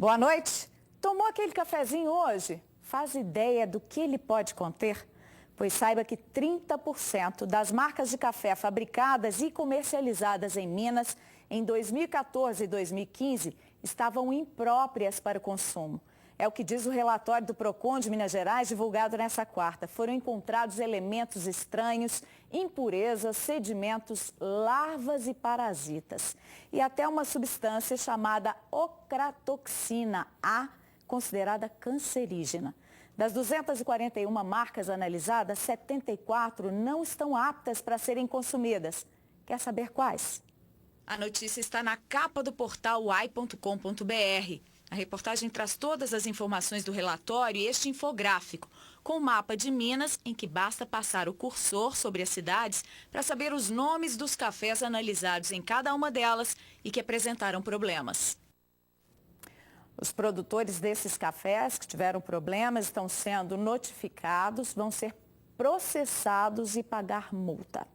Boa noite. Tomou aquele cafezinho hoje? Faz ideia do que ele pode conter? Pois saiba que 30% das marcas de café fabricadas e comercializadas em Minas em 2014 e 2015 estavam impróprias para o consumo. É o que diz o relatório do Procon de Minas Gerais, divulgado nesta quarta. Foram encontrados elementos estranhos, impurezas, sedimentos, larvas e parasitas. E até uma substância chamada ocratoxina A, considerada cancerígena. Das 241 marcas analisadas, 74 não estão aptas para serem consumidas. Quer saber quais? A notícia está na capa do portal uai.com.br. A reportagem traz todas as informações do relatório e este infográfico, com o mapa de Minas, em que basta passar o cursor sobre as cidades para saber os nomes dos cafés analisados em cada uma delas e que apresentaram problemas. Os produtores desses cafés que tiveram problemas estão sendo notificados, vão ser processados e pagar multa.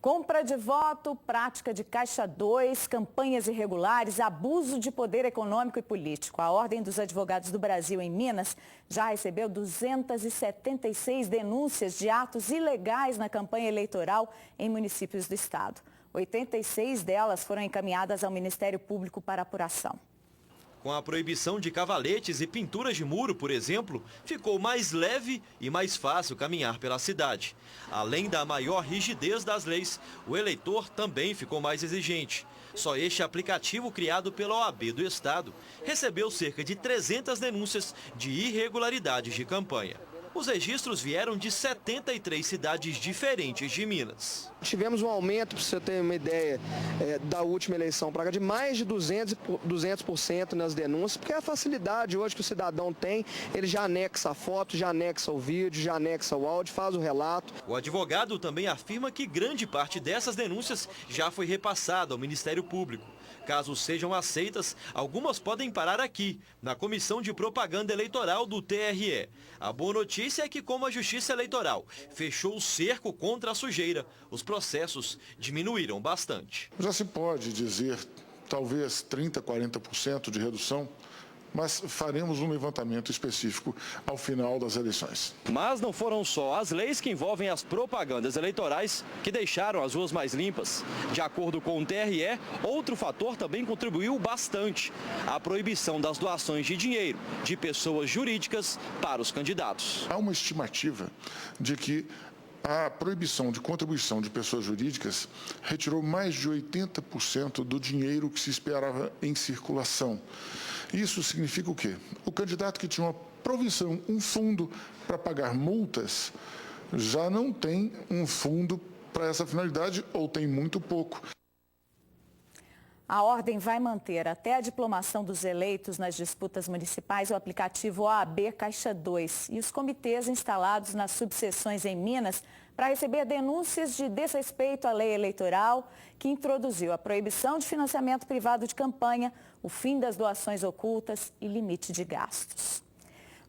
Compra de voto, prática de caixa 2, campanhas irregulares, abuso de poder econômico e político. A Ordem dos Advogados do Brasil em Minas já recebeu 276 denúncias de atos ilegais na campanha eleitoral em municípios do estado. 86 delas foram encaminhadas ao Ministério Público para apuração. Com a proibição de cavaletes e pinturas de muro, por exemplo, ficou mais leve e mais fácil caminhar pela cidade. Além da maior rigidez das leis, o eleitor também ficou mais exigente. Só este aplicativo criado pela OAB do Estado recebeu cerca de 300 denúncias de irregularidades de campanha. Os registros vieram de 73 cidades diferentes de Minas. Tivemos um aumento, para você ter uma ideia, da última eleição para cá, de mais de 200% nas denúncias, porque é a facilidade hoje que o cidadão tem, ele já anexa a foto, já anexa o vídeo, já anexa o áudio, faz o relato. O advogado também afirma que grande parte dessas denúncias já foi repassada ao Ministério Público. Caso sejam aceitas, algumas podem parar aqui, na Comissão de Propaganda Eleitoral do TRE. A boa notícia é que, como a Justiça Eleitoral fechou o cerco contra a sujeira, os processos diminuíram bastante. Já se pode dizer, talvez 30%, 40% de redução, mas faremos um levantamento específico ao final das eleições. Mas não foram só as leis que envolvem as propagandas eleitorais que deixaram as ruas mais limpas. De acordo com o TRE, outro fator também contribuiu bastante: a proibição das doações de dinheiro de pessoas jurídicas para os candidatos. Há uma estimativa de que a proibição de contribuição de pessoas jurídicas retirou mais de 80% do dinheiro que se esperava em circulação. Isso significa o quê? O candidato que tinha uma provisão, um fundo para pagar multas, já não tem um fundo para essa finalidade ou tem muito pouco. A Ordem vai manter até a diplomação dos eleitos nas disputas municipais o aplicativo OAB Caixa 2 e os comitês instalados nas subseções em Minas para receber denúncias de desrespeito à lei eleitoral que introduziu a proibição de financiamento privado de campanha, o fim das doações ocultas e limite de gastos.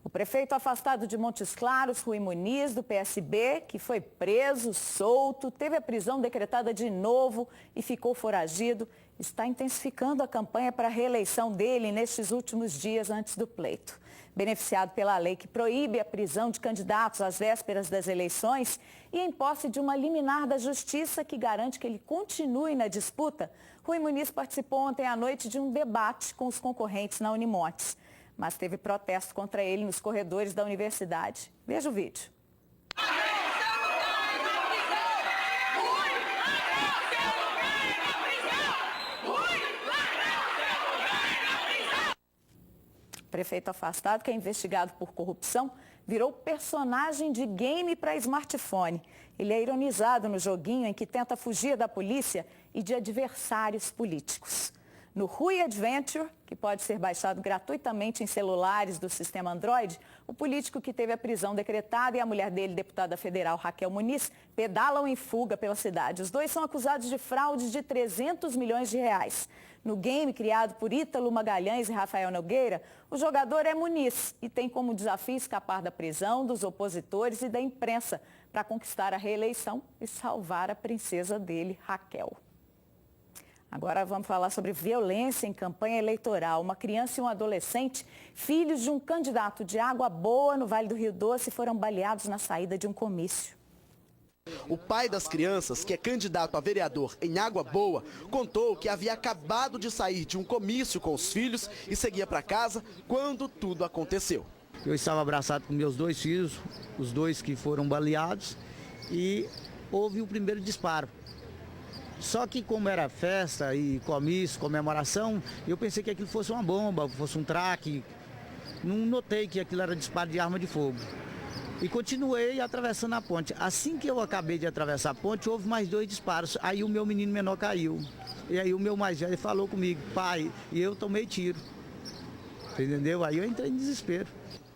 O prefeito afastado de Montes Claros, Rui Muniz, do PSB, que foi preso, solto, teve a prisão decretada de novo e ficou foragido, está intensificando a campanha para a reeleição dele nestes últimos dias antes do pleito. Beneficiado pela lei que proíbe a prisão de candidatos às vésperas das eleições e em posse de uma liminar da Justiça que garante que ele continue na disputa, Rui Muniz participou ontem à noite de um debate com os concorrentes na Unimontes. Mas teve protesto contra ele nos corredores da universidade. Veja o vídeo. O prefeito afastado, que é investigado por corrupção, virou personagem de game para smartphone. Ele é ironizado no joguinho em que tenta fugir da polícia e de adversários políticos. No Rui Adventure, que pode ser baixado gratuitamente em celulares do sistema Android, o político que teve a prisão decretada e a mulher dele, deputada federal Raquel Muniz, pedalam em fuga pela cidade. Os dois são acusados de fraudes de 300 milhões de reais. No game criado por Ítalo Magalhães e Rafael Nogueira, o jogador é Muniz e tem como desafio escapar da prisão, dos opositores e da imprensa, para conquistar a reeleição e salvar a princesa dele, Raquel. Agora vamos falar sobre violência em campanha eleitoral. Uma criança e um adolescente, filhos de um candidato de Água Boa, no Vale do Rio Doce, foram baleados na saída de um comício. O pai das crianças, que é candidato a vereador em Água Boa, contou que havia acabado de sair de um comício com os filhos e seguia para casa quando tudo aconteceu. Eu estava abraçado com meus 2 filhos, os 2 que foram baleados, e houve o primeiro disparo. Só que como era festa e comício, comemoração, eu pensei que aquilo fosse uma bomba, fosse um traque. Não notei que aquilo era disparo de arma de fogo. E continuei atravessando a ponte. Assim que eu acabei de atravessar a ponte, houve mais 2 disparos. Aí o meu menino menor caiu. E aí o meu mais velho falou comigo, pai, e eu tomei tiro. Entendeu? Aí eu entrei em desespero.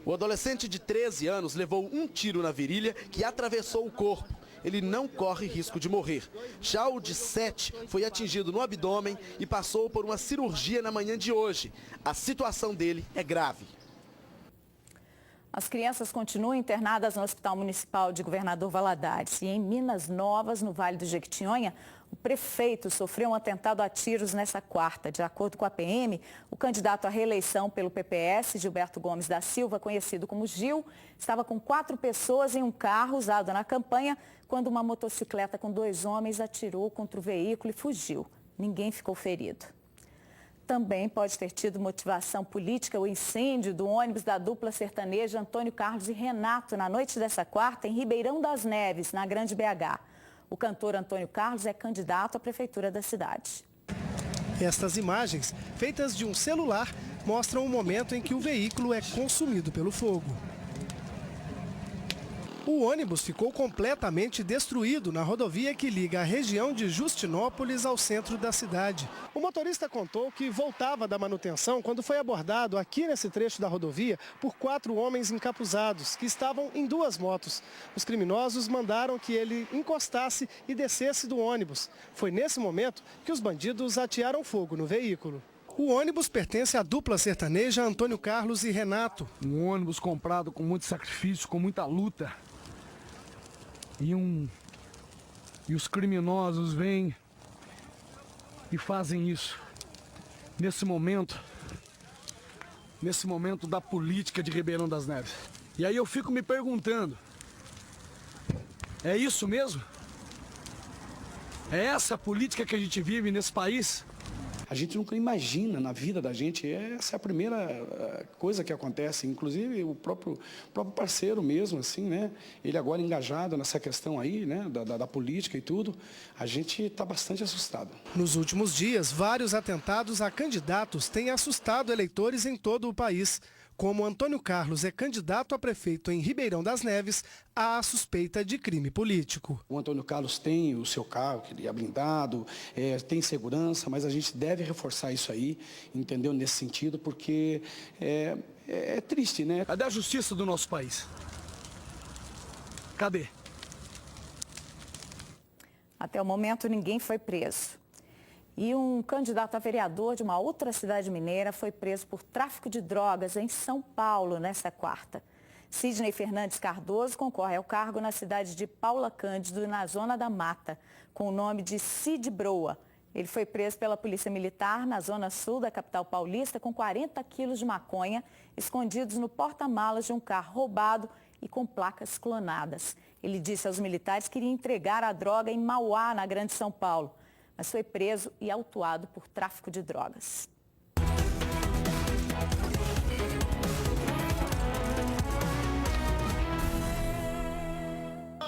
O adolescente de 13 anos levou um tiro na virilha que atravessou o corpo. Ele não corre risco de morrer. Já o de 7 foi atingido no abdômen e passou por uma cirurgia na manhã de hoje. A situação dele é grave. As crianças continuam internadas no Hospital Municipal de Governador Valadares. E em Minas Novas, no Vale do Jequitinhonha, o prefeito sofreu um atentado a tiros nessa quarta. De acordo com a PM, o candidato à reeleição pelo PPS, Gilberto Gomes da Silva, conhecido como Gil, estava com 4 pessoas em um carro usado na campanha, quando uma motocicleta com 2 homens atirou contra o veículo e fugiu. Ninguém ficou ferido. Também pode ter tido motivação política o incêndio do ônibus da dupla sertaneja Antônio Carlos e Renato na noite dessa quarta em Ribeirão das Neves, na Grande BH. O cantor Antônio Carlos é candidato à prefeitura da cidade. Estas imagens, feitas de um celular, mostram o momento em que o veículo é consumido pelo fogo. O ônibus ficou completamente destruído na rodovia que liga a região de Justinópolis ao centro da cidade. O motorista contou que voltava da manutenção quando foi abordado aqui nesse trecho da rodovia por 4 homens encapuzados que estavam em 2 motos. Os criminosos mandaram que ele encostasse e descesse do ônibus. Foi nesse momento que os bandidos atearam fogo no veículo. O ônibus pertence à dupla sertaneja Antônio Carlos e Renato. Um ônibus comprado com muito sacrifício, com muita luta. E os criminosos vêm e fazem isso nesse momento da política de Ribeirão das Neves. E aí eu fico me perguntando, é isso mesmo? É essa a política que a gente vive nesse país? A gente nunca imagina na vida da gente, essa é a primeira coisa que acontece, inclusive o próprio parceiro mesmo, assim, né? Ele agora engajado nessa questão aí, né? Da política e tudo, a gente está bastante assustado. Nos últimos dias, vários atentados a candidatos têm assustado eleitores em todo o país. Como Antônio Carlos é candidato a prefeito em Ribeirão das Neves, há a suspeita de crime político. O Antônio Carlos tem o seu carro, que ele é blindado, tem segurança, mas a gente deve reforçar isso aí, entendeu? Nesse sentido, porque é triste, né? Cadê a justiça do nosso país? Cadê? Até o momento, ninguém foi preso. E um candidato a vereador de uma outra cidade mineira foi preso por tráfico de drogas em São Paulo nesta quarta. Sidney Fernandes Cardoso concorre ao cargo na cidade de Paula Cândido, na Zona da Mata, com o nome de Cid Broa. Ele foi preso pela Polícia Militar na zona sul da capital paulista com 40 quilos de maconha escondidos no porta-malas de um carro roubado e com placas clonadas. Ele disse aos militares que iria entregar a droga em Mauá, na Grande São Paulo, mas foi preso e autuado por tráfico de drogas.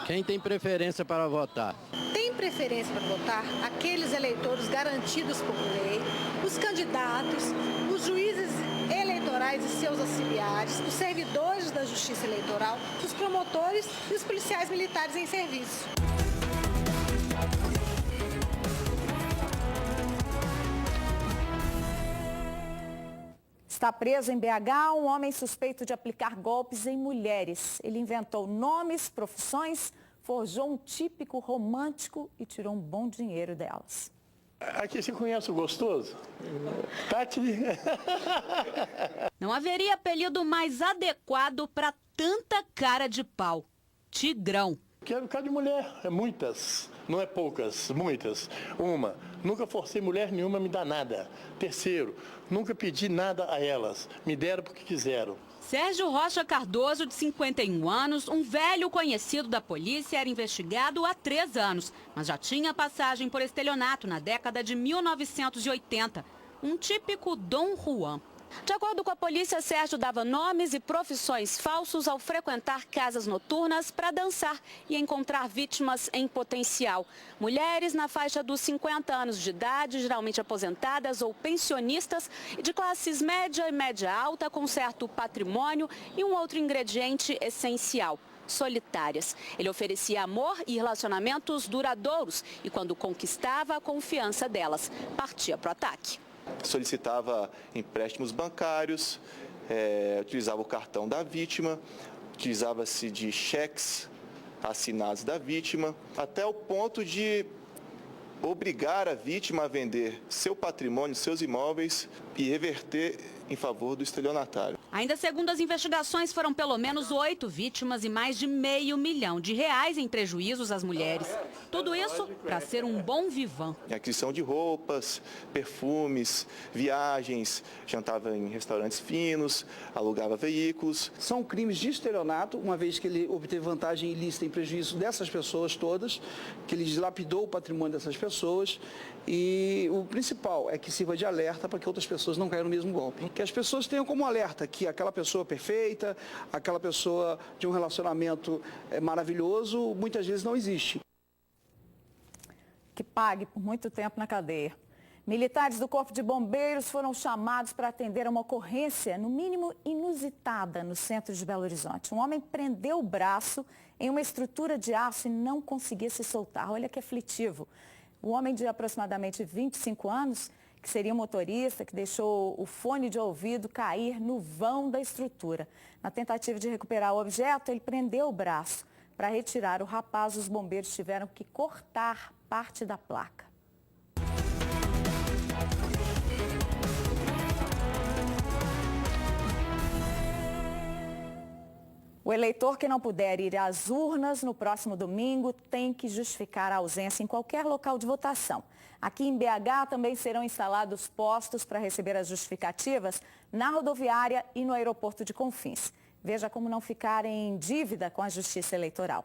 Quem tem preferência para votar? Tem preferência para votar aqueles eleitores garantidos por lei, os candidatos, os juízes eleitorais e seus auxiliares, os servidores da Justiça Eleitoral, os promotores e os policiais militares em serviço. Está preso em BH um homem suspeito de aplicar golpes em mulheres. Ele inventou nomes, profissões, forjou um típico romântico e tirou um bom dinheiro delas. Aqui você conhece o gostoso? Tati? Não haveria apelido mais adequado para tanta cara de pau. Tigrão. Que é por causa de mulher, é muitas, não é poucas, muitas. Uma, nunca forcei mulher nenhuma a me dar nada. Terceiro, nunca pedi nada a elas, me deram porque quiseram. Sérgio Rocha Cardoso, de 51 anos, um velho conhecido da polícia, era investigado há 3 anos, mas já tinha passagem por estelionato na década de 1980. Um típico Dom Juan. De acordo com a polícia, Sérgio dava nomes e profissões falsos ao frequentar casas noturnas para dançar e encontrar vítimas em potencial. Mulheres na faixa dos 50 anos de idade, geralmente aposentadas ou pensionistas, de classes média e média alta, com certo patrimônio e um outro ingrediente essencial: solitárias. Ele oferecia amor e relacionamentos duradouros e, quando conquistava a confiança delas, partia para o ataque. Solicitava empréstimos bancários, utilizava o cartão da vítima, utilizava-se de cheques assinados da vítima, até o ponto de obrigar a vítima a vender seu patrimônio, seus imóveis e reverter em favor do estelionatário. Ainda segundo as investigações, foram pelo menos 8 vítimas e mais de R$500 mil em prejuízos às mulheres. Tudo isso para ser um bom vivan. Aquisição de roupas, perfumes, viagens, jantava em restaurantes finos, alugava veículos. São crimes de estelionato, uma vez que ele obteve vantagem ilícita em prejuízo dessas pessoas todas, que ele dilapidou o patrimônio dessas pessoas. E o principal é que sirva de alerta para que outras pessoas não caiam no mesmo golpe. Que as pessoas tenham como alerta que aquela pessoa perfeita, aquela pessoa de um relacionamento maravilhoso, muitas vezes não existe. Que pague por muito tempo na cadeia. Militares do Corpo de Bombeiros foram chamados para atender a uma ocorrência, no mínimo inusitada, no centro de Belo Horizonte. Um homem prendeu o braço em uma estrutura de aço e não conseguia se soltar. Olha que aflitivo. O homem de aproximadamente 25 anos, que seria motorista, que deixou o fone de ouvido cair no vão da estrutura. Na tentativa de recuperar o objeto, ele prendeu o braço. Para retirar o rapaz, os bombeiros tiveram que cortar parte da placa. O eleitor que não puder ir às urnas no próximo domingo tem que justificar a ausência em qualquer local de votação. Aqui em BH também serão instalados postos para receber as justificativas na rodoviária e no aeroporto de Confins. Veja como não ficar em dívida com a Justiça Eleitoral.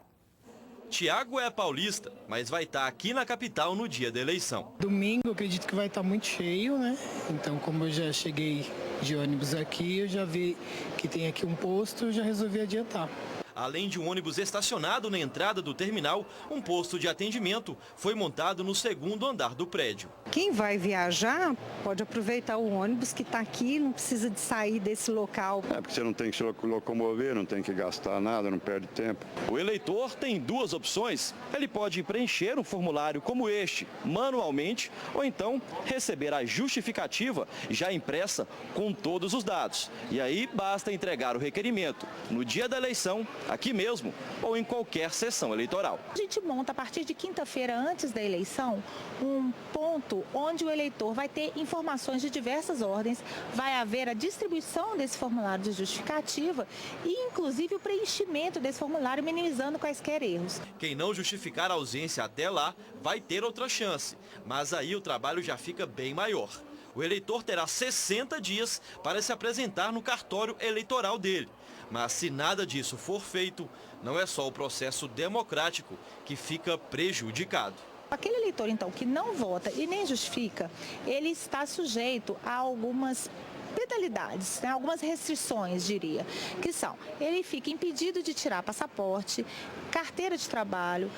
Tiago é paulista, mas vai estar aqui na capital no dia da eleição. Domingo eu acredito que vai estar muito cheio, né? Então, como eu já cheguei de ônibus aqui, eu já vi que tem aqui um posto, eu já resolvi adiantar. Além de um ônibus estacionado na entrada do terminal, um posto de atendimento foi montado no segundo andar do prédio. Quem vai viajar pode aproveitar o ônibus que está aqui, não precisa de sair desse local. Porque você não tem que se locomover, não tem que gastar nada, não perde tempo. O eleitor tem 2 opções. Ele pode preencher um formulário como este, manualmente, ou então receber a justificativa já impressa com todos os dados. E aí basta entregar o requerimento no dia da eleição, aqui mesmo ou em qualquer sessão eleitoral. A gente monta a partir de quinta-feira, antes da eleição, um ponto onde o eleitor vai ter informações de diversas ordens, vai haver a distribuição desse formulário de justificativa e, inclusive, o preenchimento desse formulário, minimizando quaisquer erros. Quem não justificar a ausência até lá vai ter outra chance, mas aí o trabalho já fica bem maior. O eleitor terá 60 dias para se apresentar no cartório eleitoral dele. Mas se nada disso for feito, não é só o processo democrático que fica prejudicado. Aquele eleitor, então, que não vota e nem justifica, ele está sujeito a algumas penalidades, né? Algumas restrições, diria, que são: ele fica impedido de tirar passaporte, carteira de trabalho,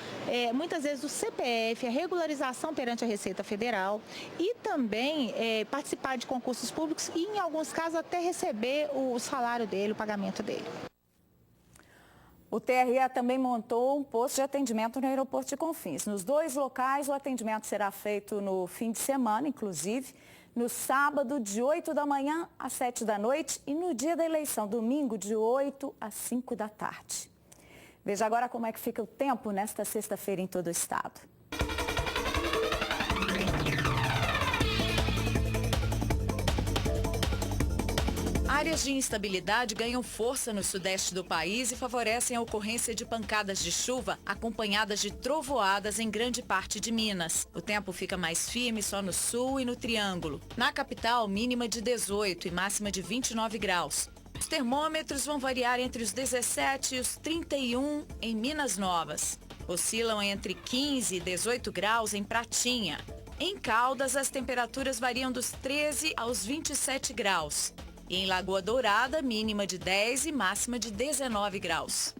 muitas vezes o CPF, a regularização perante a Receita Federal e também participar de concursos públicos e, em alguns casos, até receber o salário dele, o pagamento dele. O TRE também montou um posto de atendimento no aeroporto de Confins. Nos 2 locais, o atendimento será feito no fim de semana, inclusive, no sábado, de 8 da manhã às 7 da noite e no dia da eleição, domingo, de 8 às 5 da tarde. Veja agora como é que fica o tempo nesta sexta-feira em todo o estado. A Áreas de instabilidade ganham força no sudeste do país e favorecem a ocorrência de pancadas de chuva acompanhadas de trovoadas em grande parte de Minas. O tempo fica mais firme só no sul e no Triângulo. Na capital, mínima de 18 e máxima de 29 graus. Os termômetros vão variar entre os 17 e os 31 em Minas Novas. Oscilam entre 15 e 18 graus em Pratinha. Em Caldas, as temperaturas variam dos 13 aos 27 graus. E em Lagoa Dourada, mínima de 10 e máxima de 19 graus.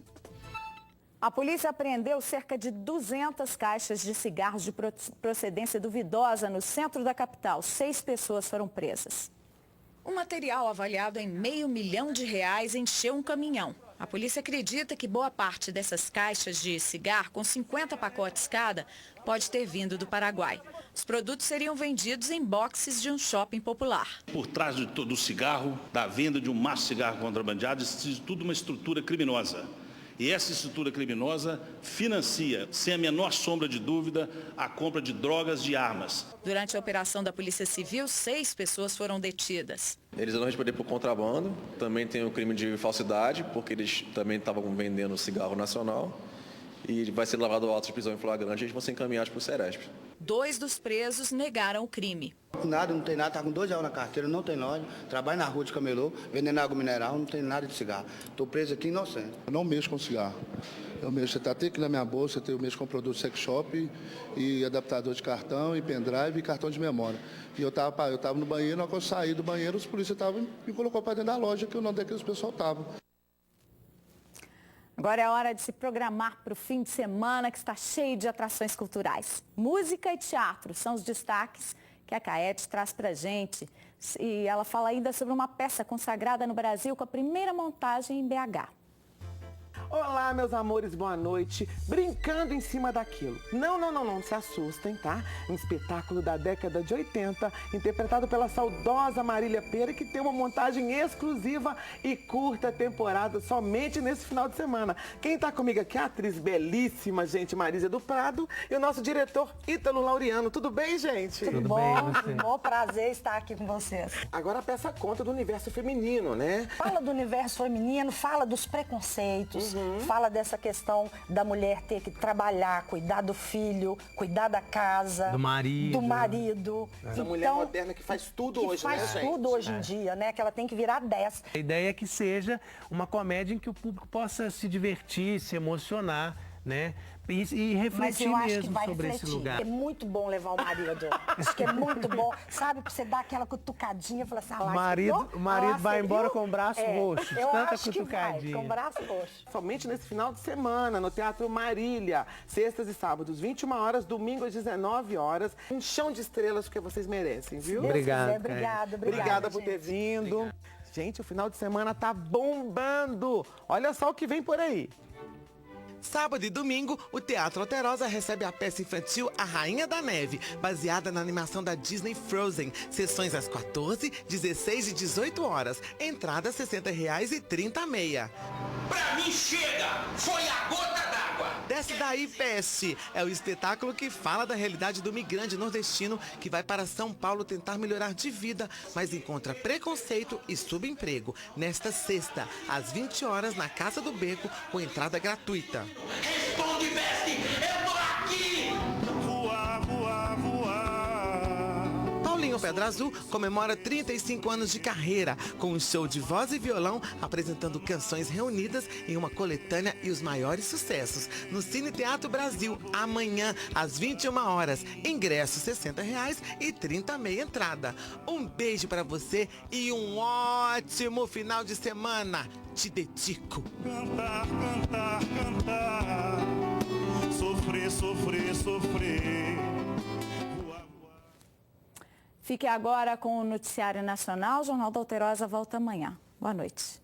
A polícia apreendeu cerca de 200 caixas de cigarros de procedência duvidosa no centro da capital. 6 pessoas foram presas. Um material avaliado em R$500 mil encheu um caminhão. A polícia acredita que boa parte dessas caixas de cigarro, com 50 pacotes cada, pode ter vindo do Paraguai. Os produtos seriam vendidos em boxes de um shopping popular. Por trás de todo o cigarro, da venda de um maço de cigarro contrabandeado, existe tudo uma estrutura criminosa. E essa estrutura criminosa financia, sem a menor sombra de dúvida, a compra de drogas e armas. Durante a operação da Polícia Civil, 6 pessoas foram detidas. Eles vão responder por contrabando, também tem o crime de falsidade, porque eles também estavam vendendo cigarro nacional. E vai ser lavado auto de prisão em flagrante e eles vão ser encaminhados para o Ceresp. 2 dos presos negaram o crime. Nada, não tem nada, tá com 2 anos na carteira, não tem loja, trabalho na rua de camelô, vendendo água mineral, não tem nada de cigarro. Estou preso aqui inocente. Eu não mexo com cigarro. Eu mexo, está até aqui na minha bolsa, eu mexo com produto sex shop e adaptador de cartão, e pendrive e cartão de memória. E eu estava no banheiro, na hora que eu saí do banheiro, os polícias me colocou para dentro da loja, que eu não sei que os pessoal estavam. Agora é a hora de se programar para o fim de semana, que está cheio de atrações culturais. Música e teatro são os destaques que a Caete traz para a gente. E ela fala ainda sobre uma peça consagrada no Brasil com a primeira montagem em BH. Olá, meus amores, boa noite. Brincando em cima daquilo. Não se assustem, tá? Um espetáculo da década de 80, interpretado pela saudosa Marília Pêra, que tem uma montagem exclusiva e curta temporada somente nesse final de semana. Quem tá comigo aqui é a atriz belíssima, gente, Marísia do Prado, e o nosso diretor Ítalo Laureano. Tudo bem, gente? Tudo bom, tudo bom. Prazer estar aqui com vocês. Agora a peça conta do universo feminino, né? Fala do universo feminino, fala dos preconceitos. Fala dessa questão da mulher ter que trabalhar, cuidar do filho, cuidar da casa. Do marido. Essa mulher moderna que faz tudo hoje, né, gente? Faz tudo hoje em dia, né? Que ela tem que virar 10. A ideia é que seja uma comédia em que o público possa se divertir, se emocionar, né? E refletir mesmo sobre esse lugar. É muito bom levar o marido. Acho que é muito bom. Sabe, pra você dar aquela cutucadinha, falar assim, o marido vai embora com o braço roxo, de tanta cutucadinha. Com o braço roxo. Somente nesse final de semana, no Teatro Marília. Sextas e sábados, 21 horas, domingo às 19 horas. Um chão de estrelas, porque vocês merecem, viu? Obrigado. Obrigada por ter vindo. Obrigado. Gente, o final de semana tá bombando. Olha só o que vem por aí. Sábado e domingo, o Teatro Alterosa recebe a peça infantil A Rainha da Neve, baseada na animação da Disney Frozen. Sessões às 14, 16 e 18 horas. Entrada R$ 60,00 e 30,6. Pra mim chega! Foi a gota d'água! Desce daí, peste! É o espetáculo que fala da realidade do migrante nordestino que vai para São Paulo tentar melhorar de vida, mas encontra preconceito e subemprego. Nesta sexta, às 20 horas, na Casa do Beco, com entrada gratuita. Responde, peste! Eu tô aqui! Voar, voar, voar. Paulinho Pedra Azul comemora 35 anos de carreira, com um show de voz e violão, apresentando canções reunidas em uma coletânea e os maiores sucessos. No Cine Teatro Brasil, amanhã, às 21 horas. Ingresso R$ 60,00 e 30,6 entrada. Um beijo pra você e um ótimo final de semana. Te dedico. Cantar, cantar, cantar. Sofrer, sofrer, sofrer. Fique agora com o Noticiário Nacional. O Jornal da Alterosa volta amanhã. Boa noite.